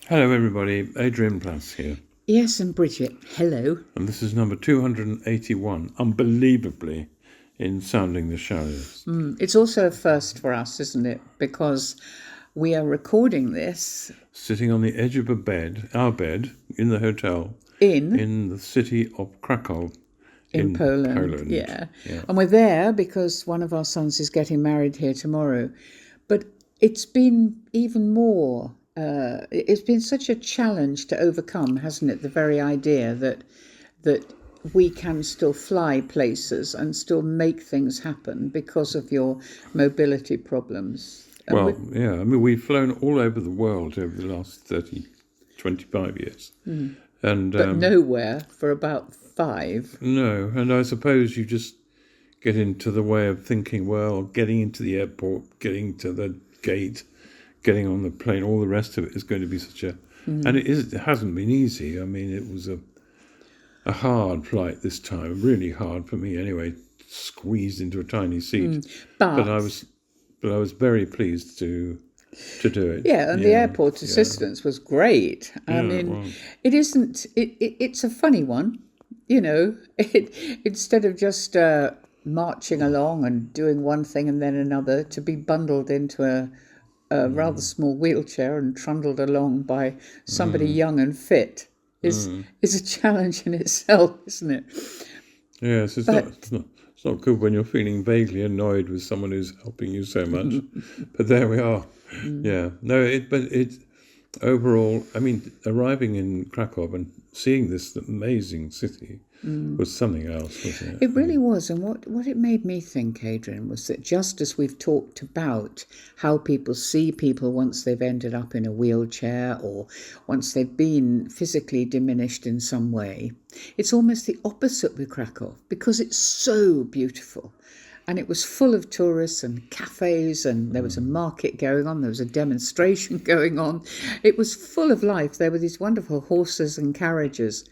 Hello everybody, Adrian Plass here. Yes, and Bridget, hello. And this is number 281, unbelievably, in Sounding the Shallows. It's also a first for us, isn't it? Because we are recording this Sitting on the edge of our bed, in the hotel, in the city of Krakow, in Poland. Yeah. And we're there because one of our sons is getting married here tomorrow. But it's been even more, it's been such a challenge to overcome, hasn't it? The very idea that we can still fly places and still make things happen because of your mobility problems. And we've flown all over the world over the last 25 years. But nowhere for about 5. No, and I suppose you just get into the way of thinking, well, getting into the airport, getting to the gate, getting on the plane, all the rest of it is going to be such a... And it hasn't been easy. I mean, it was a hard flight this time, really hard for me anyway, squeezed into a tiny seat. But I was very pleased to do it. Yeah, and the airport assistance was great. I mean, it isn't. It's a funny one, you know. Instead of just marching along and doing one thing and then another, to be bundled into a rather small wheelchair and trundled along by somebody young and fit is a challenge in itself, isn't it? Yes, it's not good when you're feeling vaguely annoyed with someone who's helping you so much. But there we are. Yeah. No, it's overall, I mean, arriving in Krakow and seeing this amazing city was something else, wasn't it? It really was. And what it made me think, Adrian, was that just as we've talked about how people see people once they've ended up in a wheelchair or once they've been physically diminished in some way, it's almost the opposite with Krakow because it's so beautiful. And it was full of tourists and cafes, and there was a market going on, there was a demonstration going on. It was full of life. There were these wonderful horses and carriages.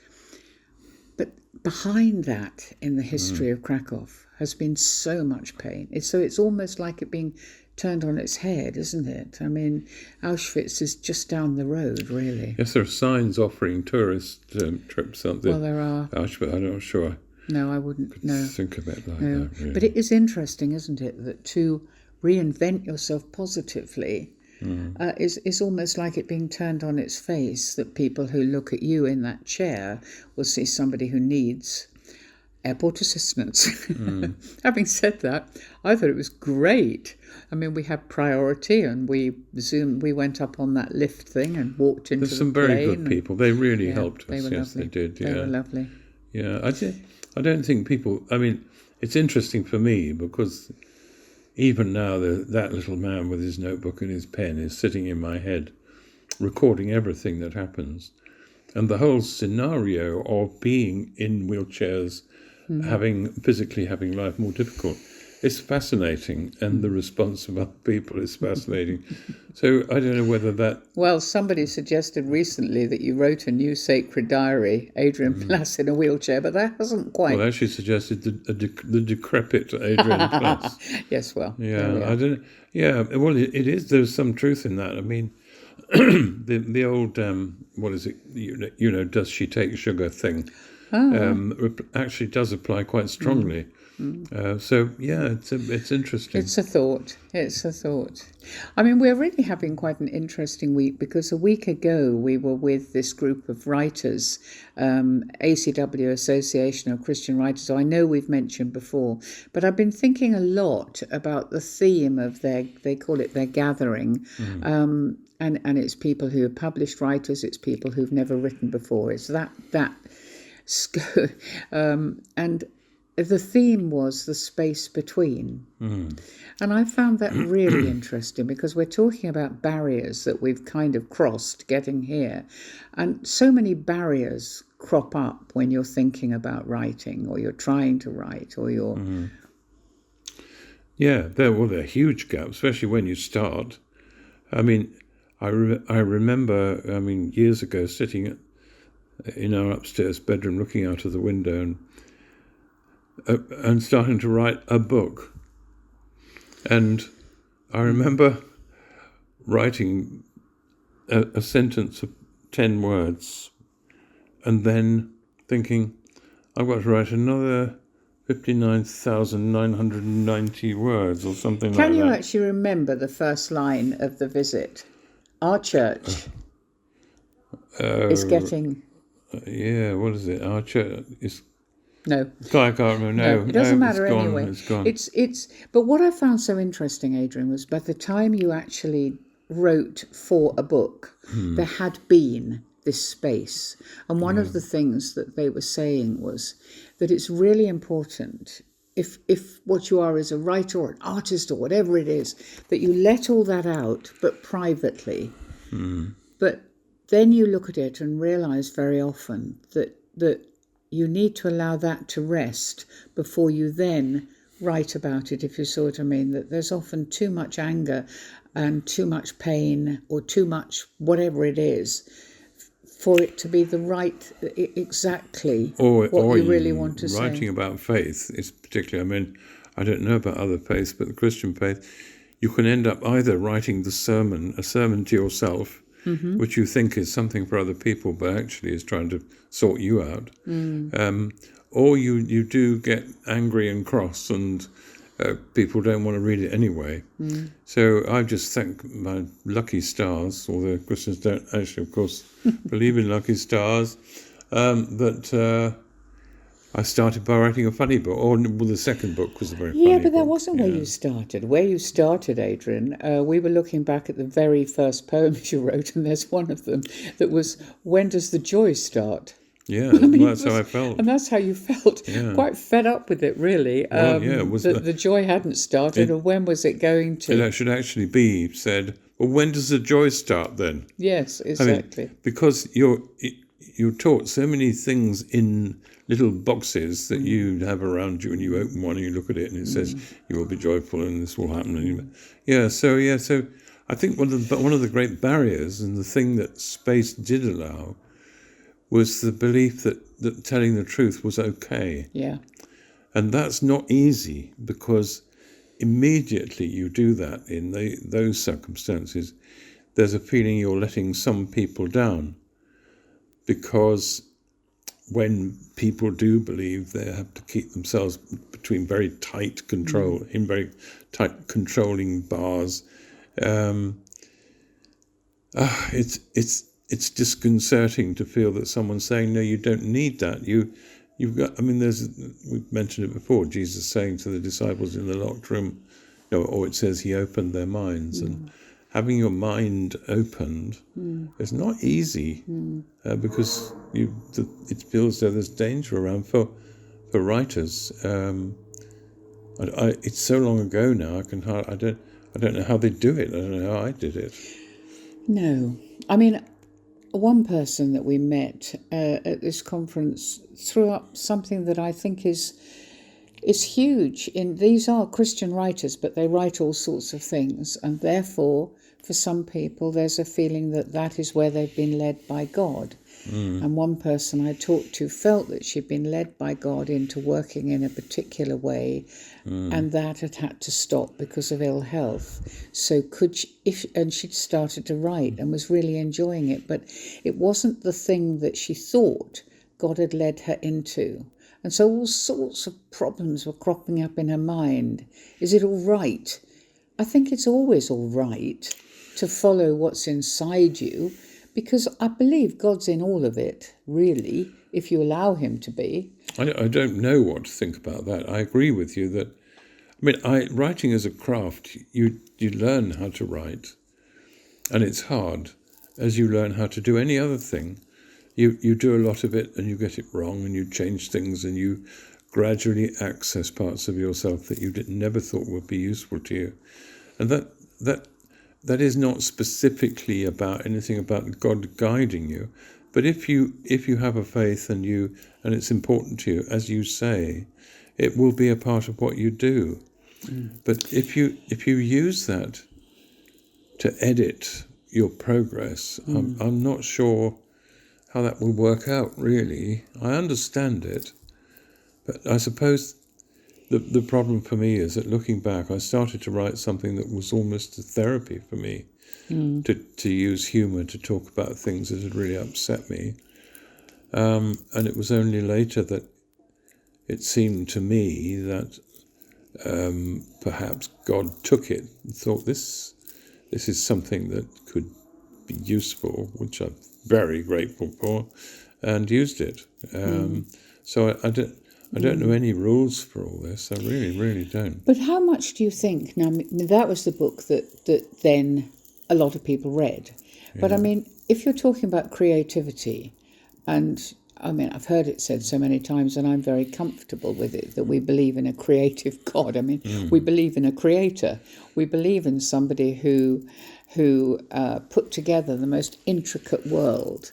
But behind that, in the history of Krakow, has been so much pain. It's almost like it being turned on its head, isn't it? I mean, Auschwitz is just down the road, really. Yes, there are signs offering tourist trips out there. Well, there are. Auschwitz, I'm not sure. No, I wouldn't. No. Think of it like that, really. But it is interesting, isn't it, that to reinvent yourself positively is almost like it being turned on its face, that people who look at you in that chair will see somebody who needs airport assistance. Having said that, I thought it was great. I mean, we had priority and we went up on that lift thing and walked into There's some the plane. very good people. They really helped us. They were yes, lovely. they did. Yeah. They were lovely. Yeah, I don't think people... I mean, it's interesting for me because even now that little man with his notebook and his pen is sitting in my head recording everything that happens. And the whole scenario of being in wheelchairs, physically having life more difficult, is fascinating, and the response of other people is fascinating. So I don't know whether that... Well, somebody suggested recently that you wrote a new sacred diary, Adrian Plass in a wheelchair, but that hasn't quite... Well, actually suggested the decrepit Adrian Plass. Yes, well. Yeah, I don't... Yeah, well, it is. There's some truth in that. I mean, the old, what is it, you know, does she take sugar thing, actually does apply quite strongly. So, yeah, it's interesting. It's a thought. I mean, we're really having quite an interesting week because a week ago we were with this group of writers, ACW, Association of Christian Writers, who I know we've mentioned before, but I've been thinking a lot about the theme of they call it their gathering, and it's people who are published writers, it's people who've never written before, it's that and the theme was the space between. And I found that really interesting because we're talking about barriers that we've kind of crossed getting here. And so many barriers crop up when you're thinking about writing or you're trying to write or you're... Yeah, there are huge gaps, especially when you start. I mean, I remember, years ago sitting in our upstairs bedroom looking out of the window and starting to write a book. And I remember writing a sentence 10 words and then thinking, I've got to write another 59,990 words or something like that. Can you actually remember the first line of the visit? Our church is getting... yeah, what is it? Our church is... No. I can't remember. No, it doesn't matter it's gone, anyway. It's gone. But what I found so interesting, Adrian, was by the time you actually wrote for a book, there had been this space. And one of the things that they were saying was that it's really important, if what you are is a writer or an artist or whatever it is, that you let all that out, but privately. But then you look at it and realise very often that you need to allow that to rest before you then write about it, if you saw what I mean, that there's often too much anger and too much pain or too much whatever it is for it to be the right, exactly what you really want to say. Writing about faith is particularly, I mean, I don't know about other faiths, but the Christian faith, you can end up either writing a sermon to yourself, which you think is something for other people, but actually is trying to sort you out. Or you do get angry and cross and people don't want to read it anyway. So I just thank my lucky stars, although Christians don't actually, of course, believe in lucky stars, that I started by writing a funny book, or the second book was a very funny book. Yeah, but that wasn't where you started. Where you started, Adrian, we were looking back at the very first poems you wrote, and there's one of them that was, when does the joy start? Yeah, that's how I felt. And that's how you felt. Yeah. Quite fed up with it, really. The joy hadn't started, or when was it going to? It should actually be said, well, when does the joy start then? Yes, exactly. I mean, because you're taught so many things in little boxes that you have around you, and you open one and you look at it and it says you will be joyful and this will happen. So I think one of the great barriers, and the thing that space did allow, was the belief that telling the truth was okay. Yeah. And that's not easy, because immediately you do that in those circumstances, there's a feeling you're letting some people down, because when people do believe they have to keep themselves between very tight control, in very tight controlling bars, it's disconcerting to feel that someone's saying, no, you don't need that. You've got, I mean, we've mentioned it before, Jesus saying to the disciples in the locked room, or it says he opened their minds, and having your mind opened is not easy, because it feels that there's danger around for writers. It's so long ago now. I don't know how they do it. I don't know how I did it. No, I mean, one person that we met at this conference threw up something that I think is huge. These are Christian writers, but they write all sorts of things, and therefore, for some people, there's a feeling that is where they've been led by God. And one person I talked to felt that she'd been led by God into working in a particular way, and that had to stop because of ill health. So she'd started to write and was really enjoying it, but it wasn't the thing that she thought God had led her into. And so all sorts of problems were cropping up in her mind. Is it all right? I think it's always all right to follow what's inside you, because I believe God's in all of it, really, if you allow him to be. I don't know what to think about that. I agree with you that, writing is a craft. You learn how to write, and it's hard, as you learn how to do any other thing. You do a lot of it and you get it wrong, and you change things, and you gradually access parts of yourself that you never thought would be useful to you. And that is not specifically about anything about God guiding you, but if you have a faith and it's important to you, as you say, it will be a part of what you do. But if you use that to edit your progress, I'm not sure how that will work out, really. I understand it, but I suppose the problem for me is that, looking back, I started to write something that was almost a therapy for me. to use humour to talk about things that had really upset me. And it was only later that it seemed to me that perhaps God took it and thought this is something that could be useful, which I'm very grateful for, and used it. So I don't know any rules for all this. I really, really don't. But how much do you think? Now, that was the book that then a lot of people read. But I mean, if you're talking about creativity, and I mean, I've heard it said so many times, and I'm very comfortable with it, that we believe in a creative God. I mean, we believe in a creator. We believe in somebody who put together the most intricate world.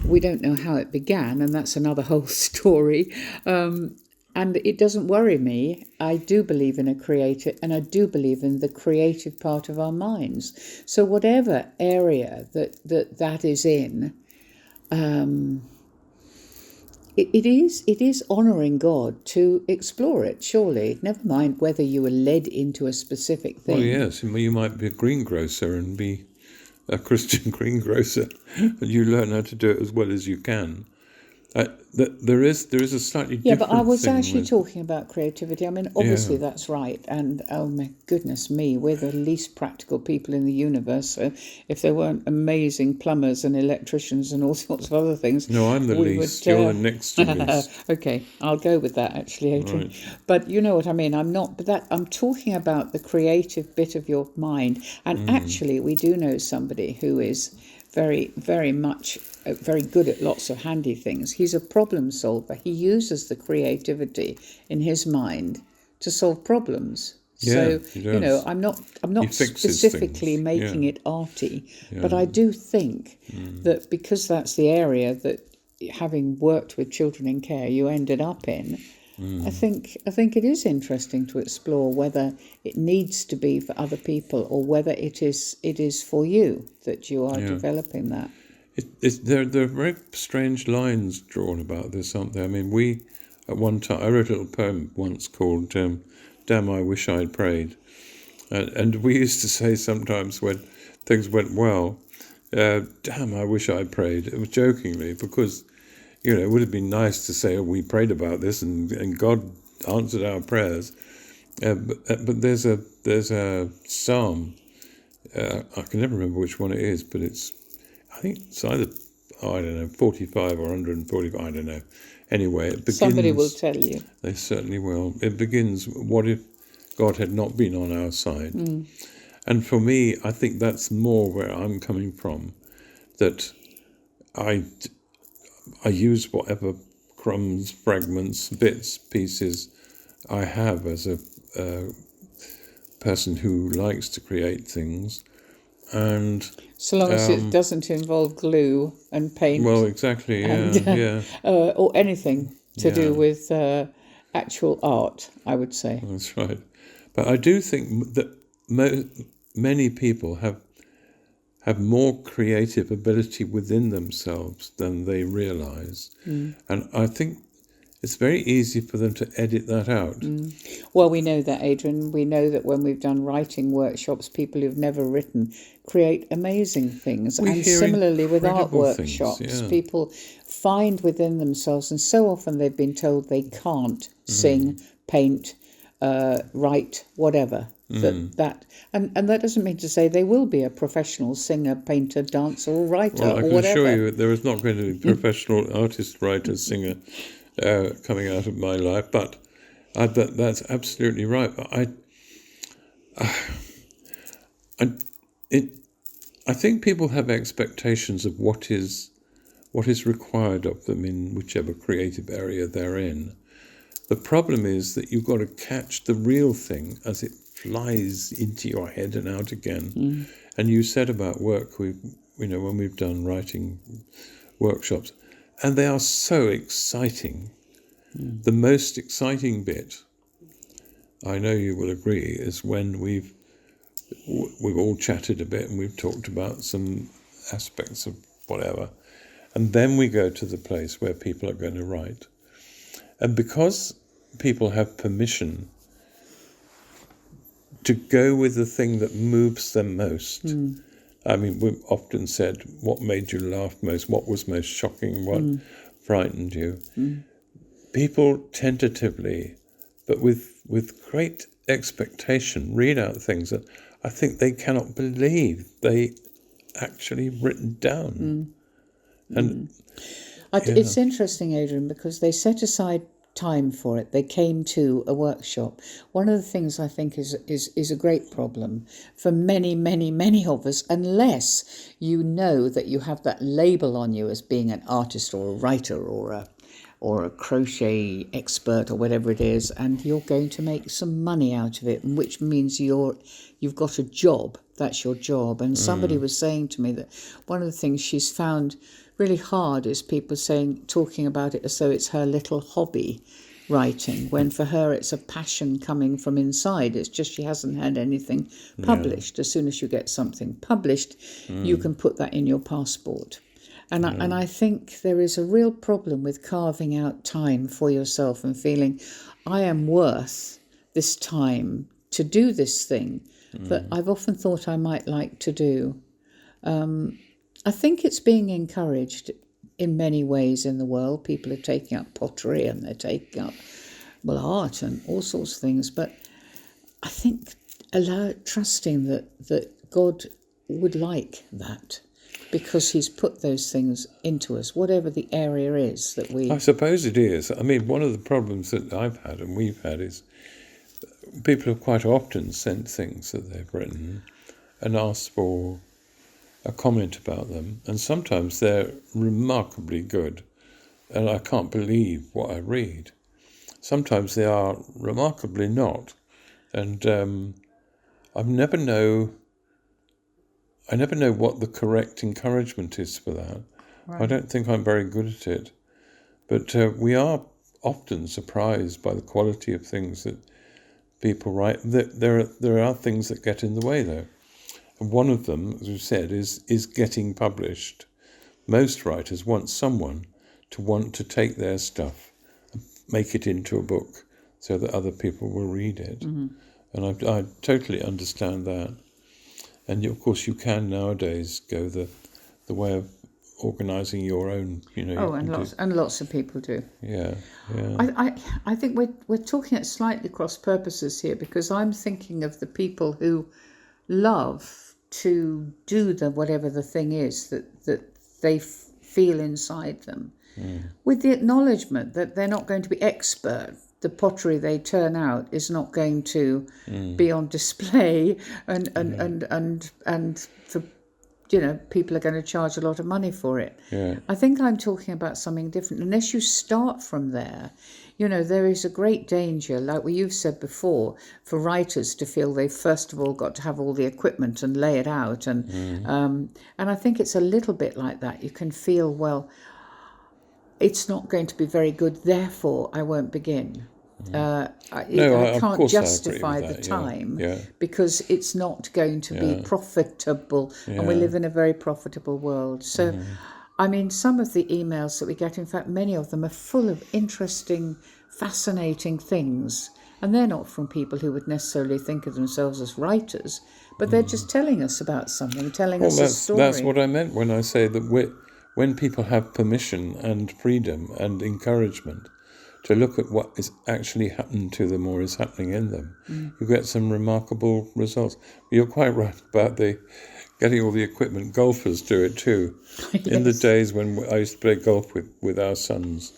We don't know how it began, and that's another whole story. And it doesn't worry me. I do believe in a creator, and I do believe in the creative part of our minds. So whatever area that is in, it is honouring God to explore it, surely. Never mind whether you were led into a specific thing. Well, yes, you might be a greengrocer and be a Christian greengrocer, and you learn how to do it as well as you can. There is a slightly different but I was thing actually talking about creativity. I mean, obviously that's right. And oh my goodness me, we're the least practical people in the universe. So if there weren't amazing plumbers and electricians and all sorts of other things... No, I'm the least. You're the next to least. Okay, I'll go with that actually, Adrian. Right. But you know what I mean. I'm talking about the creative bit of your mind. And actually, we do know somebody who is very, very much very good at lots of handy things. He's a problem solver. He uses the creativity in his mind to solve problems. Yeah, so you know, I'm not specifically making it arty, but I do think that because that's the area that, having worked with children in care, you ended up in. I think it is interesting to explore whether it needs to be for other people or whether it is for you that you are developing that. There are very strange lines drawn about this, aren't there? I mean, at one time, I wrote a little poem once called "Damn, I Wish I'd Prayed," and we used to say sometimes when things went well, "Damn, I wish I'd prayed." It was jokingly, because it would have been nice to say, "Oh, we prayed about this and God answered our prayers." But there's a psalm. I can never remember which one it is, but I think it's either 45 or 145. I don't know. Anyway, it begins. Somebody will tell you. They certainly will. It begins, "What if God had not been on our side?" And for me, I think that's more where I'm coming from. That I use whatever crumbs, fragments, bits, pieces I have as a person who likes to create things, and so long as it doesn't involve glue and paint. Well, exactly, or anything to do with actual art, I would say. That's right. But I do think that many people have more creative ability within themselves than they realise. And I think it's very easy for them to edit that out. Well, we know that, Adrian. We know that when we've done writing workshops, people who've never written create amazing things. And similarly with art workshops, people find within themselves, and so often they've been told they can't sing, paint, write, whatever. And that doesn't mean to say they will be a professional singer, painter, dancer, or writer, or whatever. I can assure you there is not going to be professional artist, writer, singer coming out of my life, but that's absolutely right. But I think people have expectations of what is required of them in whichever creative area they're in. The problem is that you've got to catch the real thing as it flies into your head and out again. And you said about work, when we've done writing workshops, and they are so exciting. The most exciting bit, I know you will agree, is when we've all chatted a bit and we've talked about some aspects of whatever, and then we go to the place where people are going to write. And because people have permission to go with the thing that moves them most, I mean, we've often said, what made you laugh most? What was most shocking? What frightened you? People tentatively, but with great expectation, read out things that I think they cannot believe they actually written down. And It's interesting, Adrian, because they set aside time for it. They came to a workshop. One of the things I think is a great problem for many, many, many of us, unless you know that you have that label on you as being an artist or a writer or a crochet expert or whatever it is, and you're going to make some money out of it, which means you've got a job. That's your job. And somebody was saying to me that one of the things she's found really hard is people talking about it as though it's her little hobby, writing, when for her it's a passion coming from inside. It's just she hasn't had anything published. As soon as you get something published, you can put that in your passport. And I think there is a real problem with carving out time for yourself and feeling, I am worth this time to do this thing that I've often thought I might like to do. I think it's being encouraged in many ways in the world. People are taking up pottery and they're taking up, art and all sorts of things. But I think trusting that God would like that, because he's put those things into us, whatever the area is that we... I suppose it is. I mean, one of the problems that I've had and we've had is people have quite often sent things that they've written and asked for a comment about them, and sometimes they're remarkably good, and I can't believe what I read. Sometimes they are remarkably not, and I never know what the correct encouragement is for that. Right. I don't think I'm very good at it, but we are often surprised by the quality of things that people write. There are things that get in the way, though. And one of them, as we've said, is getting published. Most writers want someone to take their stuff and make it into a book so that other people will read it. Mm-hmm. And I totally understand that. And of course, you can nowadays go the way of organising your own. And lots of people do. Yeah. I think we're talking at slightly cross purposes here, because I'm thinking of the people who love to do whatever the thing is that they feel inside them, with the acknowledgement that they're not going to be expert. The pottery they turn out is not going to be on display, and for people are going to charge a lot of money for it. Yeah. I think I'm talking about something different. Unless you start from there, there is a great danger, like what you've said before, for writers to feel they've first of all got to have all the equipment and lay it out, and I think it's a little bit like that. You can feel, well, it's not going to be very good, therefore I won't begin. I can't justify the time because it's not going to be profitable, and we live in a very profitable world. So, I mean, some of the emails that we get, in fact, many of them are full of interesting, fascinating things, and they're not from people who would necessarily think of themselves as writers, but they're just telling us about something, telling us a story. That's what I meant when I say that when people have permission and freedom and encouragement to look at what is actually happened to them or is happening in them, you get some remarkable results. You're quite right about getting all the equipment. Golfers do it too. Yes. In the days when I used to play golf with our sons,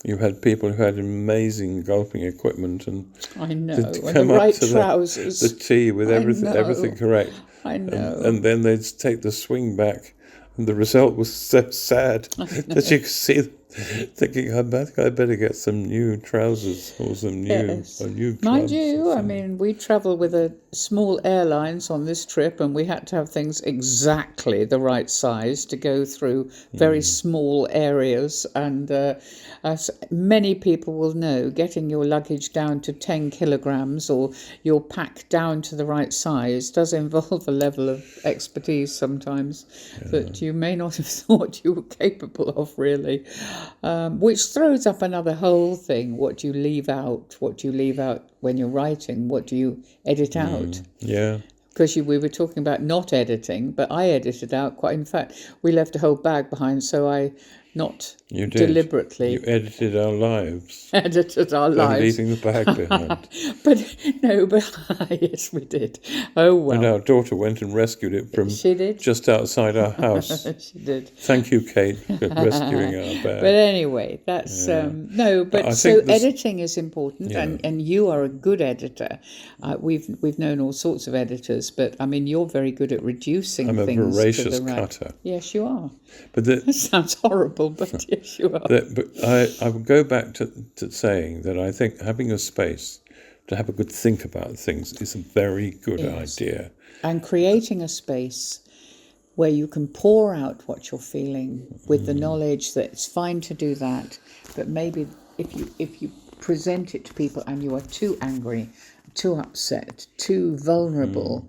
you had people who had amazing golfing equipment, and I know, and the right trousers, the tee with everything correct. I know, and then they'd take the swing back, and the result was so sad that you could see. Thinking, I better get some new trousers or some new gloves. Mind you, I mean, we travel with a small airlines on this trip, and we had to have things exactly the right size to go through very small areas. And as many people will know, getting your luggage down to 10 kilograms or your pack down to the right size does involve a level of expertise sometimes that you may not have thought you were capable of, really. Which throws up another whole thing. What do you leave out when you're writing? What do you edit out? Yeah. because we were talking about not editing, but I edited out quite. In fact, we left a whole bag behind, so I not You did. deliberately You edited our lives. edited our By lives. leaving the bag behind. But yes, we did. Oh well, And our daughter went and rescued it from she did. just outside our house. She did. Thank you, Kate, for rescuing our bag. But anyway, that's no. But I so think this- editing is important, Yeah. and you are a good editor. We've known all sorts of editors, but I mean, you're very good at reducing I'm a things voracious to the right. cutter. Yes, you are. But the, That sounds horrible, but yes, you are. but I would go back to saying that I think having a space to have a good think about things is a very good Yes. idea. And creating a space where you can pour out what you're feeling with the knowledge that it's fine to do that, but maybe if you present it to people and you are too angry, too upset, too vulnerable,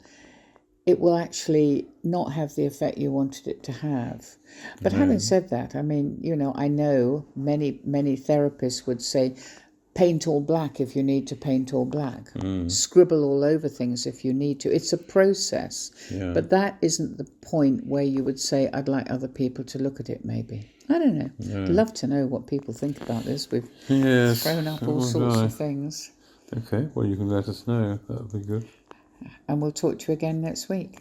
it will actually not have the effect you wanted it to have. But having said that, I mean, I know many therapists would say, paint all black if you need to paint all black. Scribble all over things if you need to. It's a process. Yeah. But that isn't the point where you would say, I'd like other people to look at it, maybe. I don't know. I'd love to know what people think about this. We've Yes. thrown up so all would sorts I. of things. Okay, well, you can let us know. That would be good. And we'll talk to you again next week.